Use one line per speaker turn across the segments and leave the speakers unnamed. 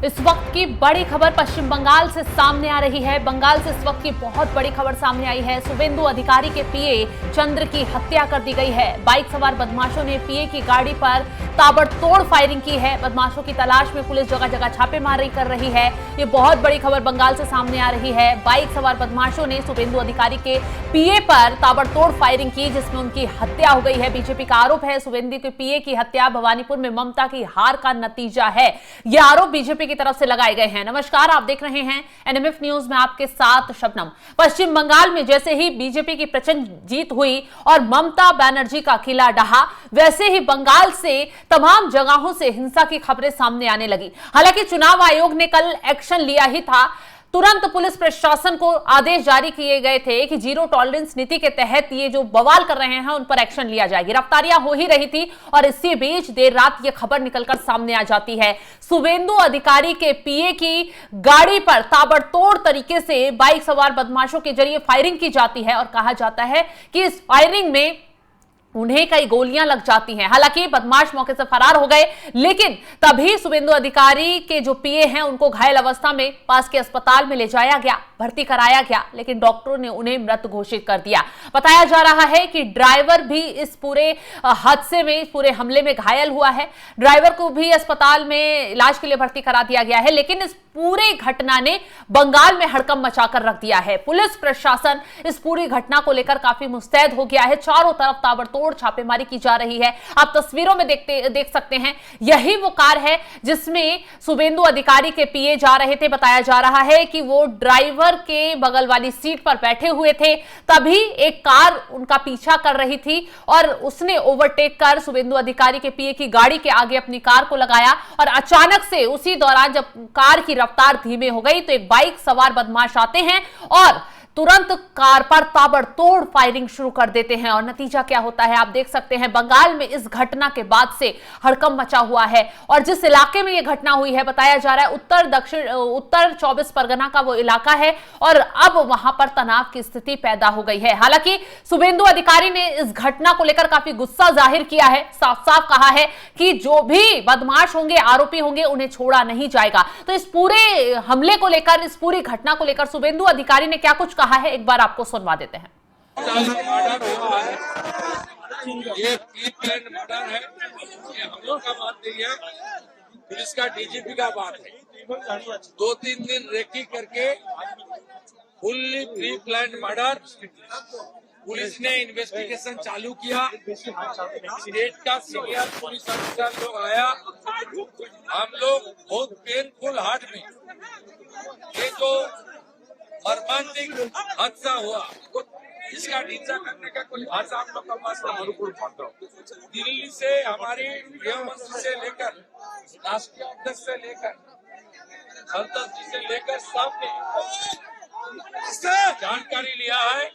इस वक्त की बड़ी खबर पश्चिम बंगाल से सामने आ रही है। बंगाल से इस वक्त की बहुत बड़ी खबर सामने आई है। शुभेंदु अधिकारी के पीए चंद्र की हत्या कर दी गई है। बाइक सवार बदमाशों ने पीए की गाड़ी पर ताबड़तोड़ फायरिंग की है। बदमाशों की तलाश में पुलिस जगह जगह छापेमारी कर रही है। ये बहुत बड़ी खबर बंगाल से सामने आ रही है। बाइक सवार बदमाशों ने शुभेंदु अधिकारी के पीए पर ताबड़तोड़ फायरिंग की, जिसमें उनकी हत्या हो गई है। बीजेपी का आरोप है शुभेंदु के पीए की हत्या भवानीपुर में ममता की हार का नतीजा है। यह आरोप बीजेपी की तरफ से लगाए गए हैं। नमस्कार, आप देख रहे हैं एनएमएफ न्यूज में आपके साथ शबनम। पश्चिम बंगाल में जैसे ही बीजेपी की प्रचंड जीत हुई और ममता बनर्जी का किला ढहा, वैसे ही बंगाल से तमाम जगहों से हिंसा की खबरें सामने आने लगी। हालांकि चुनाव आयोग ने कल एक्शन लिया ही था। तुरंत पुलिस प्रशासन को आदेश जारी किए गए थे कि जीरो टॉलरेंस नीति के तहत ये जो बवाल कर रहे हैं उन पर एक्शन लिया जाए। गिरफ्तारियां हो ही रही थी और इसी बीच देर रात ये खबर निकलकर सामने आ जाती है। शुभेंदु अधिकारी के पीए की गाड़ी पर ताबड़तोड़ तरीके से बाइक सवार बदमाशों के जरिए फायरिंग की जाती है और कहा जाता है कि इस फायरिंग में उन्हें कई गोलियां लग जाती हैं। हालांकि बदमाश मौके से फरार हो गए, लेकिन तभी शुभेंदु अधिकारी के जो पीए हैं उनको घायल अवस्था में पास के अस्पताल में ले जाया गया, भर्ती कराया गया, लेकिन डॉक्टरों ने उन्हें मृत घोषित कर दिया। बताया जा रहा है कि ड्राइवर भी इस पूरे हादसे में, पूरे हमले में घायल हुआ है। ड्राइवर को भी अस्पताल में इलाज के लिए भर्ती करा दिया गया है, लेकिन इस पूरे घटना ने बंगाल में हड़कंप मचाकर रख दिया है। पुलिस प्रशासन इस पूरी घटना को लेकर काफी मुस्तैद हो गया है। चारों तरफ ताबड़तोड़ छापेमारी की जा रही है। आप तस्वीरों में देख सकते हैं, यही वो कार है जिसमें शुभेंदु अधिकारी के पीए जा रहे थे। बताया जा रहा है कि वो ड्राइवर के बगल वाली सीट पर बैठे हुए थे, तभी एक कार उनका पीछा कर रही थी और उसने ओवरटेक कर शुभेंदु अधिकारी के पीए की गाड़ी के आगे अपनी कार को लगाया और अचानक से उसी दौरान जब कार की रफ्तार धीमे हो गई तो एक बाइक सवार बदमाश आते हैं और तुरंत कार पर ताबड़तोड़ फायरिंग शुरू कर देते हैं। और नतीजा क्या होता है आप देख सकते हैं। बंगाल में इस घटना के बाद से हड़कंप मचा हुआ है और जिस इलाके में यह घटना हुई है बताया जा रहा है उत्तर 24 परगना का वो इलाका है और अब वहां पर तनाव की स्थिति पैदा हो गई है। हालांकि शुभेंदु अधिकारी ने इस घटना को लेकर काफी गुस्सा जाहिर किया है। साफ साफ कहा है कि जो भी बदमाश होंगे, आरोपी होंगे, उन्हें छोड़ा नहीं जाएगा। तो इस पूरे हमले को लेकर, इस पूरी घटना को लेकर शुभेंदु अधिकारी ने क्या कुछ कहा है, एक बार आपको सुनवा देते हैं।
ये प्री-प्लान्ड मर्डर है, ये हम लोग का बात नहीं है, पुलिस का डीजीपी का बात है। 2-3 दिन रेकी करके फुल्ली प्री-प्लान्ड मर्डर, पुलिस ने इन्वेस्टिगेशन चालू किया। स्टेट का सीनियर पुलिस अफसर लोग आया, हम लोग बहुत पेनफुल हार्ट में ये जो मर्मांतिक हादसा हुआ इसका निंदा करने का कोई भाषा आप लोग का पास नहीं। दिल्ली से हमारी गृहमंत्री से लेकर राष्ट्रीय अध्यक्ष से लेकर संसद जी से लेकर सबने जानकारी लिया है।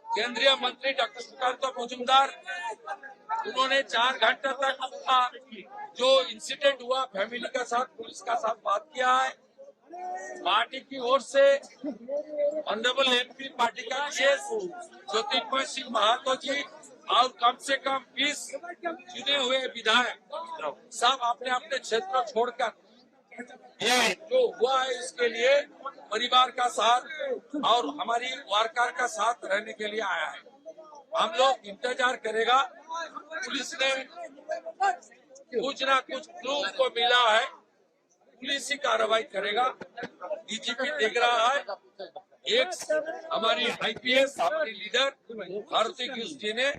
केंद्रीय मंत्री डॉक्टर सुकांत मजूमदार, उन्होंने 4 घंटे तक जो इंसिडेंट हुआ फैमिली का साथ, पुलिस का साथ बात किया है। पार्टी की ओर से ऑनरेबल एमपी पार्टी का चीफ ज्योतिर्मय सिंह महातो जी और कम से कम 20 चुने हुए विधायक सब अपने अपने क्षेत्र छोड़कर ये जो हुआ है इसके लिए परिवार का साथ और हमारी वार्कर का साथ रहने के लिए आया है। हम लोग इंतजार करेगा। पुलिस ने कुछ ना कुछ क्लू को मिला है, पुलिस ही कार्रवाई करेगा। डीजीपी देख रहा है। एक हमारी आईपीएस हमारी लीडर भारती जी ने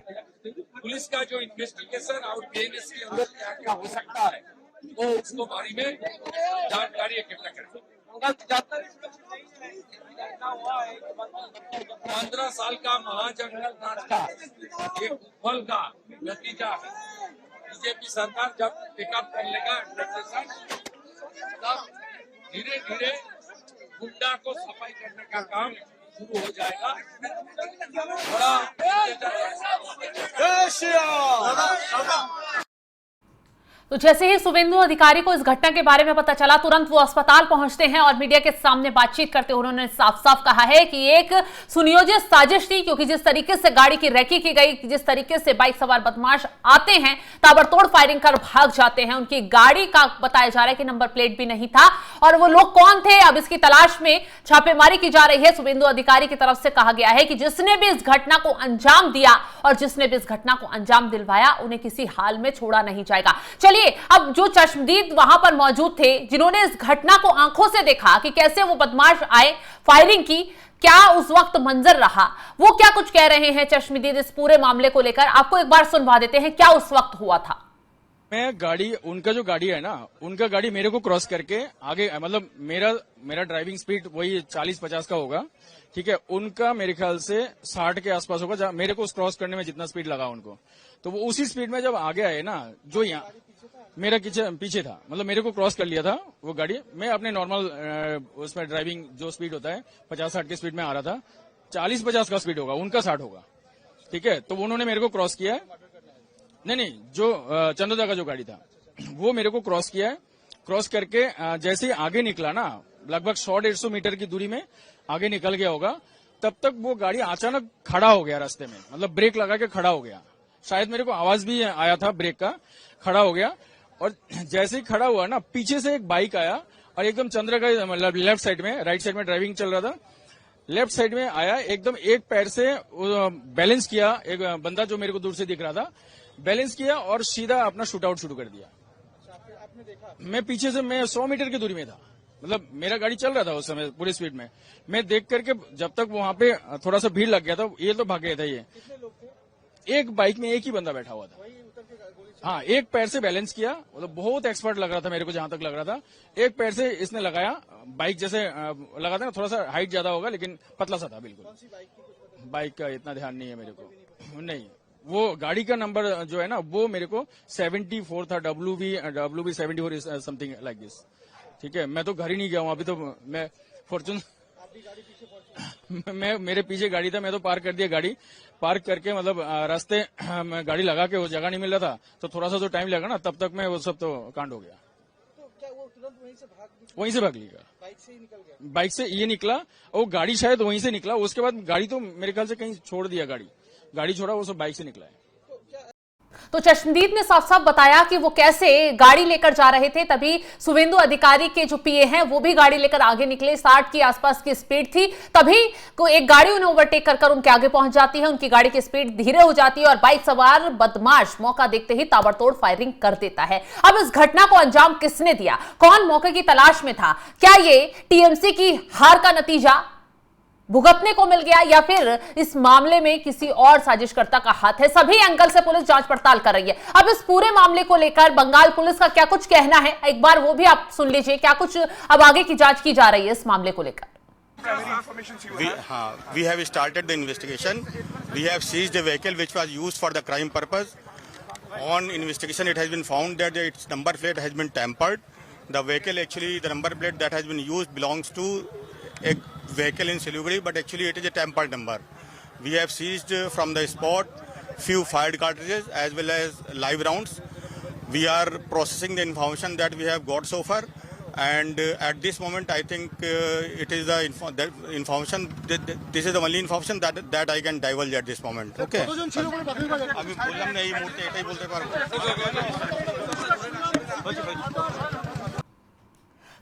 पुलिस का जो इन्वेस्टिगेशन और बीएनएस के अंदर क्या क्या हो सकता है वो उसको बारे में जानकारी इकट्ठा करेंगे। 15 साल का महाजंगल राज का एक फल का नतीजा है। बीजेपी सरकार जब टेकअप कर लेगा तब धीरे धीरे गुंडा को सफाई करने का काम शुरू हो जाएगा। बड़ा
तो जैसे ही शुभेंदु अधिकारी को इस घटना के बारे में पता चला, तुरंत वो अस्पताल पहुंचते हैं और मीडिया के सामने बातचीत करते हुए उन्होंने साफ साफ कहा है कि एक सुनियोजित साजिश थी, क्योंकि जिस तरीके से गाड़ी की रैकी की गई, जिस तरीके से बाइक सवार बदमाश आते हैं, ताबड़तोड़ फायरिंग कर भाग जाते हैं। उनकी गाड़ी का बताया जा रहा है कि नंबर प्लेट भी नहीं था, और वो लोग कौन थे, अब इसकी तलाश में छापेमारी की जा रही है। शुभेंदु अधिकारी की तरफ से कहा गया है कि जिसने भी इस घटना को अंजाम दिया और जिसने भी इस घटना को अंजाम दिलवाया, उन्हें किसी हाल में छोड़ा नहीं जाएगा। चलिए, अब जो चश्मदीद वहां पर मौजूद थे, जिन्होंने इस घटना को आंखों से देखा कि कैसे वो बदमाश आए, फायरिंग की, क्या उस वक्त मंजर रहा, वो क्या कुछ कह रहे हैं चश्मदीद इस पूरे मामले को लेकर, आपको एक बार सुनवा देते हैं क्या उस वक्त हुआ था।
मैं गाड़ी, उनका जो गाड़ी है ना, उनका गाड़ी मेरे को क्रॉस करके आगे, मतलब मेरा ड्राइविंग स्पीड वही 40-50 का होगा, ठीक है। उनका मेरे ख्याल से 60 के आसपास होगा, जहाँ मेरे को उस क्रॉस करने में जितना स्पीड लगा उनको, तो वो उसी स्पीड में जब आगे आए ना, जो यहाँ मेरा पीछे था, मतलब मेरे को क्रॉस कर लिया था वो गाड़ी। मैं अपने नॉर्मल उसमें ड्राइविंग जो स्पीड होता है 50-60 की स्पीड में आ रहा था, 40-50 का स्पीड होगा, उनका 60 होगा, ठीक है। तो उन्होंने मेरे को क्रॉस किया, नहीं, जो चंद्रदा का जो गाड़ी था वो मेरे को क्रॉस किया है। क्रॉस करके जैसे ही आगे निकला ना, लगभग 100-150 मीटर की दूरी में आगे निकल गया होगा, तब तक वो गाड़ी अचानक खड़ा हो गया रास्ते में, मतलब ब्रेक लगा के खड़ा हो गया। शायद मेरे को आवाज भी आया था ब्रेक का, खड़ा हो गया। और जैसे ही खड़ा हुआ ना, पीछे से एक बाइक आया और एकदम चंद्र का मतलब लेफ्ट साइड में, राइट साइड में ड्राइविंग चल रहा था, लेफ्ट साइड में आया, एकदम एक पैर से बैलेंस किया, एक बंदा जो मेरे को दूर से दिख रहा था, बैलेंस किया और सीधा अपना शूट आउट शुरू कर दिया। मैं पीछे से, मैं 100 मीटर की दूरी में था, मतलब मेरा गाड़ी चल रहा था उस समय पूरी स्पीड में। मैं देख करके, जब तक वहां पे थोड़ा सा भीड़ लग गया था, ये तो भाग गया था। ये एक बाइक में एक ही बंदा बैठा हुआ था, हाँ, एक पैर से बैलेंस किया, मतलब बहुत एक्सपर्ट लग रहा था मेरे को, जहां तक लग रहा था एक पैर से इसने लगाया। बाइक जैसे लगा था ना, थोड़ा सा हाइट ज्यादा होगा लेकिन पतला सा था बिल्कुल। बाइक का इतना ध्यान नहीं है मेरे को, नहीं। वो गाड़ी का नंबर जो है ना, वो मेरे को 74 था, WB 74 समथिंग लाइक दिस, ठीक है। मैं तो घर ही नहीं गया हूँ अभी, तो मैं फॉर्चून मेरे पीछे गाड़ी था, मैं तो पार्क कर दिया गाड़ी। पार्क करके मतलब रास्ते गाड़ी लगा के वो जगह नहीं मिल रहा था, तो थोड़ा सा जो टाइम लगा ना, तब तक मैं वो सब तो कांड हो गया। तो क्या वो तुरंत वहीं से भाग लिया? बाइक से ही निकल गया? बाइक से ये निकला, और गाड़ी शायद वहीं से निकला। उसके बाद गाड़ी तो मेरे ख्याल से कहीं छोड़ दिया, गाड़ी छोड़ा, वो सब बाइक से निकला है।
तो चश्मदीद ने साफ साफ बताया कि वो कैसे गाड़ी लेकर जा रहे थे, तभी शुभेंदु अधिकारी के जो पीए हैं वो भी गाड़ी लेकर आगे निकले। 60 के आसपास की स्पीड थी, तभी को एक गाड़ी उन्हें ओवरटेक कर उनके आगे पहुंच जाती है। उनकी गाड़ी की स्पीड धीरे हो जाती है और बाइक सवार बदमाश मौका देखते ही ताबड़तोड़ फायरिंग कर देता है। अब इस घटना को अंजाम किसने दिया, कौन मौके की तलाश में था, क्या ये टीएमसी की हार का नतीजा भुगतने को मिल गया, या फिर इस मामले में किसी और साजिशकर्ता का हाथ है, सभी एंगल से पुलिस जांच पड़ताल कर रही है। अब इस पूरे मामले को लेकर बंगाल पुलिस का क्या कुछ कहना है, एक बार वो भी आप सुन लीजिए, क्या कुछ अब आगे की जांच की जा रही है इस मामले को लेकर।
We have started the investigation. We have seized a vehicle which was used for the crime purpose. On investigation, it has been found that its number plate has been tampered. The vehicle, actually, the number plate that has been used belongs to a vehicle in Siliguri, but actually it is a tampered number. We have seized from the spot few fired cartridges as well as live rounds. We are processing the information that we have got so far, and at this moment I think it is the information. This is the only information that I can divulge at this moment. Okay. अभी बोलना नहीं, मुझे ऐसा ही बोलते पारो।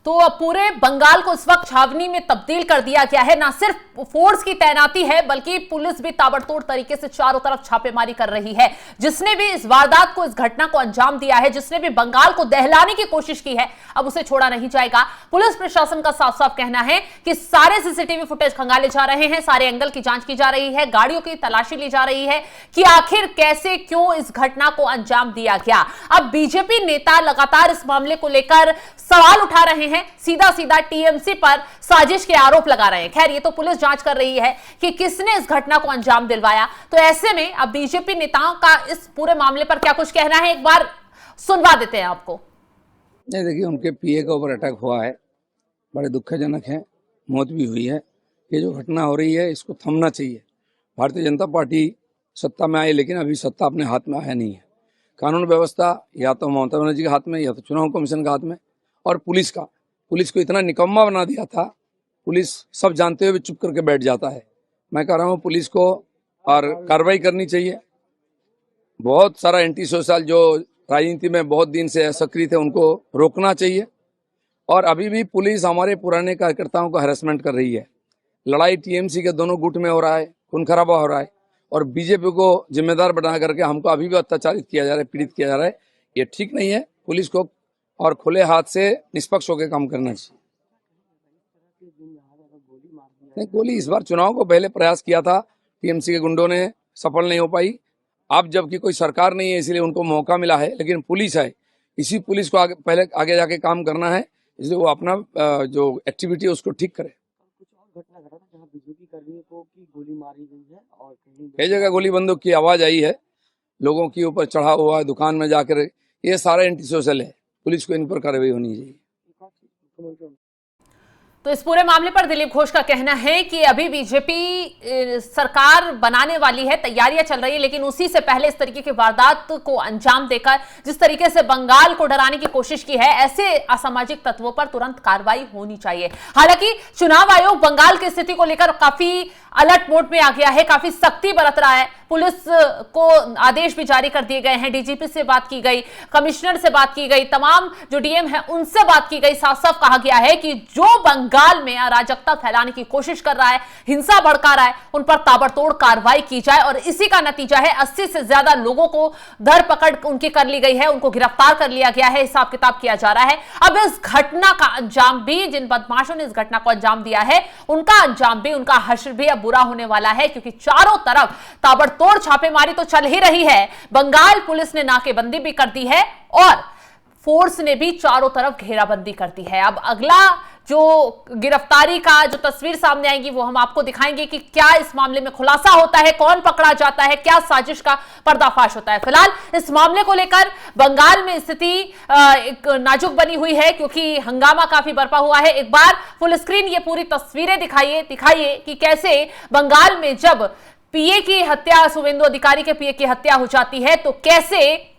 तो पूरे बंगाल को इस वक्त छावनी में तब्दील कर दिया गया है। ना सिर्फ फोर्स की तैनाती है, बल्कि पुलिस भी ताबड़तोड़ तरीके से चारों तरफ छापेमारी कर रही है। जिसने भी इस वारदात को, इस घटना को अंजाम दिया है, जिसने भी बंगाल को दहलाने की कोशिश की है, अब उसे छोड़ा नहीं जाएगा। पुलिस प्रशासन का साफ साफ कहना है कि सारे सीसीटीवी फुटेज खंगाले जा रहे हैं, सारे एंगल की जांच की जा रही है, गाड़ियों की तलाशी ली जा रही है कि आखिर कैसे, क्यों इस घटना को अंजाम दिया गया। अब बीजेपी नेता लगातार इस मामले को लेकर सवाल उठा रहे हैं, सीधा सीधा टीएमसी पर साजिश के आरोप लगा रहे हैं। खैर, ये तो पुलिस जांच कर रही है कि किसने इस घटना को अंजाम दिलवाया। तो ऐसे में अब बीजेपी नेताओं का इस पूरे मामले पर क्या कुछ कहना है, एक बार सुनवा देते हैं आपको।
नहीं, देखिए, उनके पीए के ऊपर अटैक हुआ है, बड़े दुखजनक है, मौत भी हुई है। ये जो घटना हो रही है, इसको थमना चाहिए। भारतीय जनता पार्टी सत्ता में आई, लेकिन अभी सत्ता अपने हाथ में आया नहीं है। कानून व्यवस्था या तो ममता बनर्जी के हाथ में या तो चुनाव कमीशन के हाथ में, और पुलिस को इतना निकम्मा बना दिया था। पुलिस सब जानते हुए भी चुप करके बैठ जाता है। मैं कह रहा हूँ पुलिस को और कार्रवाई करनी चाहिए। बहुत सारा एंटी सोशल जो राजनीति में बहुत दिन से सक्रिय थे उनको रोकना चाहिए। और अभी भी पुलिस हमारे पुराने कार्यकर्ताओं को हैरेसमेंट कर रही है। लड़ाई टीएमसी के दोनों गुट में हो रहा है, खून खराबा हो रहा है, और बीजेपी को जिम्मेदार बना करके हमको अभी भी अत्याचारित किया जा रहा है, पीड़ित किया जा रहा है। ये ठीक नहीं है। पुलिस को और खुले हाथ से निष्पक्ष होकर काम करना चाहिए। नहीं, गोली इस बार चुनाव को पहले प्रयास किया था, टीएमसी के गुंडों ने, सफल नहीं हो पाई। अब जबकि कोई सरकार नहीं है इसलिए उनको मौका मिला है, लेकिन पुलिस है, इसी पुलिस को आगे जाके काम करना है, इसलिए वो अपना जो एक्टिविटी है उसको ठीक करे।
कुछ और घटना घटा था जहां बीजेपी कर्मियों को की गोली मारी गई है और
कई जगह गोली बंदूक की आवाज आई है, लोगों के ऊपर चढ़ा हुआ है, दुकान में जाकर, ये सारा एंटी सोशल है। पुलिस को इन पर कार्रवाई होनी चाहिए।
तो इस पूरे मामले पर दिलीप घोष का कहना है कि अभी बीजेपी सरकार बनाने वाली है, तैयारियां चल रही है, लेकिन उसी से पहले इस तरीके की वारदात को अंजाम देकर जिस तरीके से बंगाल को डराने की कोशिश की है, ऐसे असामाजिक तत्वों पर तुरंत कार्रवाई होनी चाहिए। हालांकि चुनाव आयोग बंगाल की स्थिति को लेकर काफी अलर्ट मोड में आ गया है, काफी सख्ती बरत रहा है। पुलिस को आदेश भी जारी कर दिए गए हैं, डीजीपी से बात की गई, कमिश्नर से बात की गई, तमाम जो डीएम है उनसे बात की गई। साफ साफ कहा गया है कि जो बंगाल में अराजकता फैलाने की कोशिश कर रहा है, हिंसा भड़का रहा है, उन पर ताबड़तोड़ कार्रवाई की जाए। और इसी का नतीजा है 80 से ज्यादा लोगों को धरपकड़ उनकी कर ली गई है, उनको गिरफ्तार कर लिया गया है, हिसाब किताब किया जा रहा है। अब इस घटना का अंजाम भी, जिन बदमाशों ने इस घटना को अंजाम दिया है, उनका अंजाम भी, उनका हश्र भी अब बुरा होने वाला है, क्योंकि चारों तरफ ताबड़तोड़ छापेमारी तो चल ही रही है। बंगाल पुलिस ने नाकेबंदी भी कर दी है और फोर्स ने भी चारों तरफ घेराबंदी कर दी है। अब अगला जो गिरफ्तारी का जो तस्वीर सामने आएगी वो हम आपको दिखाएंगे कि क्या इस मामले में खुलासा होता है, कौन पकड़ा जाता है, क्या साजिश का पर्दाफाश होता है। फिलहाल इस मामले को लेकर बंगाल में स्थिति एक नाजुक बनी हुई है, क्योंकि हंगामा काफी बरपा हुआ है। एक बार फुल स्क्रीन ये पूरी तस्वीरें दिखाइए कि कैसे बंगाल में जब पीए की हत्या, शुवेंदु अधिकारी के पीए की हत्या हो जाती है तो कैसे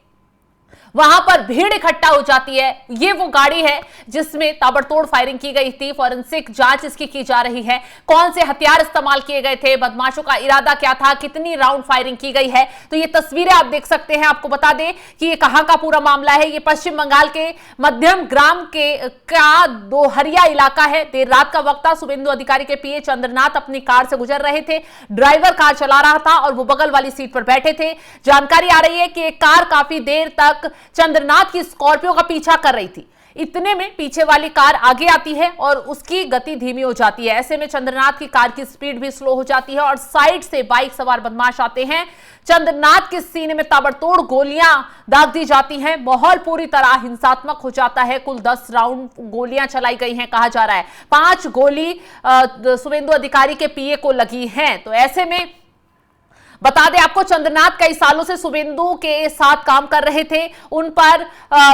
वहां पर भीड़ इकट्ठा हो जाती है। ये वो गाड़ी है जिसमें ताबड़तोड़ फायरिंग की गई थी। फॉरेंसिक जांच इसकी की जा रही है। कौन से हथियार इस्तेमाल किए गए थे, बदमाशों का इरादा क्या था, कितनी राउंड फायरिंग की गई है, तो ये तस्वीरें आप देख सकते हैं। आपको बता दें कि ये कहां का पूरा मामला है। ये पश्चिम बंगाल के मध्यम ग्राम का दोहरिया इलाका है। देर रात का वक्त था। शुवेंदु अधिकारी के पीए चंद्रनाथ अपनी कार से गुजर रहे थे। ड्राइवर कार चला रहा था और वो बगल वाली सीट पर बैठे थे। जानकारी आ रही है कि एक कार काफी देर तक चंद्रनाथ की स्कॉर्पियो का पीछा कर रही थी। इतने में पीछे वाली कार आगे आती है और उसकी गति धीमी हो जाती है। ऐसे में चंद्रनाथ की कार की स्पीड भी स्लो हो जाती है और साइड से बाइक सवार बदमाश आते हैं। चंद्रनाथ के सीने में ताबड़तोड़ गोलियां दाग दी जाती हैं। माहौल पूरी तरह हिंसात्मक हो जाता है। कुल 10 राउंड गोलियां चलाई गई हैं, कहा जा रहा है। 5 गोली शुवेंदु अधिकारी के पीए को लगी हैं। तो ऐसे में बता दें आपको, चंद्रनाथ कई सालों से शुवेंदु के साथ काम कर रहे थे। उन पर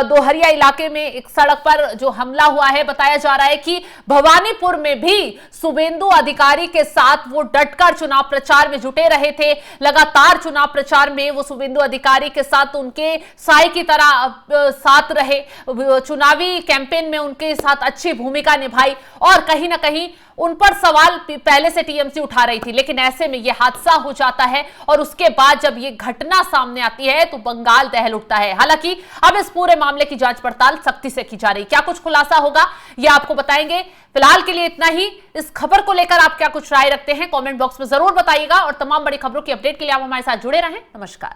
दोहरिया इलाके में एक सड़क पर जो हमला हुआ है, बताया जा रहा है कि भवानीपुर में भी शुवेंदु अधिकारी के साथ वो डटकर चुनाव प्रचार में जुटे रहे थे। लगातार चुनाव प्रचार में वो शुवेंदु अधिकारी के साथ उनके साई की तरह साथ रहे। चुनावी कैंपेन में उनके साथ अच्छी भूमिका निभाई और कहीं ना कहीं उन पर सवाल पहले से टीएमसी उठा रही थी। लेकिन ऐसे में यह हादसा हो जाता है और उसके बाद जब यह घटना सामने आती है तो बंगाल दहल उठता है। हालांकि अब इस पूरे मामले की जांच पड़ताल सख्ती से की जा रही है। क्या कुछ खुलासा होगा यह आपको बताएंगे। फिलहाल के लिए इतना ही। इस खबर को लेकर आप क्या कुछ राय रखते हैं कमेंट बॉक्स में जरूर बताइएगा और तमाम बड़ी खबरों की अपडेट के लिए आप हमारे साथ जुड़े रहें। नमस्कार।